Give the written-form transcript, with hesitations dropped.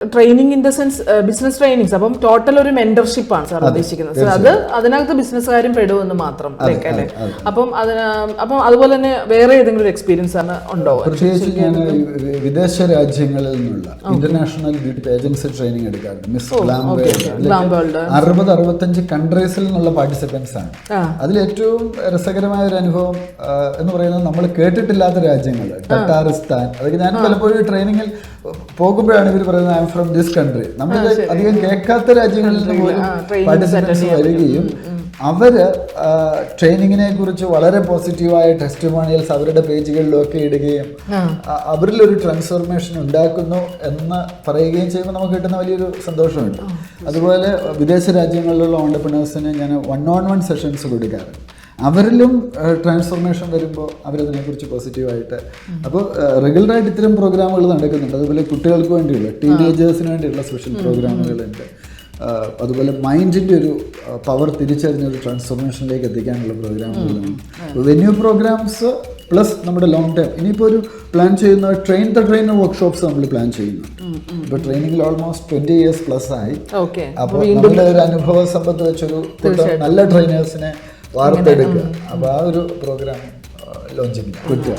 Training in the sense business trainings. അപ്പം total ഒരു mentorship ആണ് സാർ ഉദ്ദേശിക്കുന്നത്. അത് അതിനകത്ത് ബിസിനസ്സുകാരും പെടുമെന്ന് മാത്രം അല്ലേ? അപ്പം അതുപോലെ തന്നെ വേറെ ഏതെങ്കിലും ഒരു എക്സ്പീരിയൻസ് ആണ് ഉണ്ടോ? പ്രത്യേകിച്ച് ഞാൻ വിദേശ രാജ്യങ്ങളിൽ നിന്നുള്ള ഇന്റർനാഷണൽ ബ്യൂട്ടി ഏജൻസി ട്രെയിനിങ് എടുക്കാറുണ്ട്. മിസ് ഗ്ലാം വേൾഡ് 60-65 കൺട്രീസിൽ നിന്നുള്ള പാർട്ടിസിപ്പൻസ് ആണ്. അതിൽ ഏറ്റവും രസകരമായ ഒരു അനുഭവം എന്ന് പറയുന്നത് നമ്മൾ കേട്ടിട്ടില്ലാത്ത രാജ്യങ്ങൾ, ഖത്താറിസ്ഥാൻ. അതൊക്കെ ഞാൻ പലപ്പോഴും ട്രെയിനിങ്ങിൽ പോകുമ്പോഴാണ് ഇവർ പറയുന്നത് I am from this country. നമ്മൾ അധികം കേൾക്കാത്ത രാജ്യങ്ങളിൽ നിന്ന് പോലും പാർട്ടിസിപ്പൻസ് വരികയും അവര് ട്രെയിനിങ്ങിനെ കുറിച്ച് വളരെ പോസിറ്റീവായ ടെസ്റ്റിമോണിയൽസ് അവരുടെ പേജുകളിലൊക്കെ ഇടുകയും അവരിലൊരു ട്രാൻസ്ഫോർമേഷൻ ഉണ്ടാക്കുന്നു എന്ന് പറയുകയും ചെയ്യുമ്പോൾ നമുക്ക് കിട്ടുന്ന വലിയൊരു സന്തോഷമുണ്ട്. അതുപോലെ വിദേശ രാജ്യങ്ങളിലുള്ള ഓണ്ടർപ്രണേഴ്സിന് ഞാൻ 1-on-1 സെഷൻസ് കൊടുക്കാറുണ്ട്. അവരിലും ട്രാൻസ്ഫോർമേഷൻ വരുമ്പോൾ അവരതിനെക്കുറിച്ച് പോസിറ്റീവായിട്ട്. അപ്പോൾ റെഗുലറായിട്ട് ഇത്തരം പ്രോഗ്രാമുകൾ നടക്കുന്നുണ്ട്. അതുപോലെ കുട്ടികൾക്ക് വേണ്ടിയുള്ള ടീനേജേഴ്സിന് വേണ്ടിയുള്ള സ്പെഷ്യൽ പ്രോഗ്രാമുകളുണ്ട്. അതുപോലെ മൈൻഡിൻ്റെ ഒരു പവർ തിരിച്ചറിഞ്ഞൊരു ട്രാൻസ്ഫോർമേഷനിലേക്ക് എത്തിക്കാനുള്ള പ്രോഗ്രാമുകളുണ്ട്. വെന്യൂ പ്രോഗ്രാംസ് പ്ലസ് നമ്മുടെ ലോങ് ടൈം. ഇനിയിപ്പോൾ ഒരു പ്ലാൻ ചെയ്യുന്ന ട്രെയിൻ ദ ട്രെയിനർ വർക്ക്ഷോപ്സ് നമ്മൾ പ്ലാൻ ചെയ്യുന്നു. ഇപ്പോൾ ട്രെയിനിങ്ങിൽ ഓൾമോസ്റ്റ് 20 years പ്ലസ് ആയി. അപ്പോൾ നമ്മുടെ ഒരു അനുഭവ സമ്പത്ത് വെച്ചൊരു നല്ല ട്രെയിനേഴ്സിനെ വാർത്തെടുക്കുക. അപ്പോൾ ആ ഒരു പ്രോഗ്രാം ലോഞ്ച് ചെയ്യുക.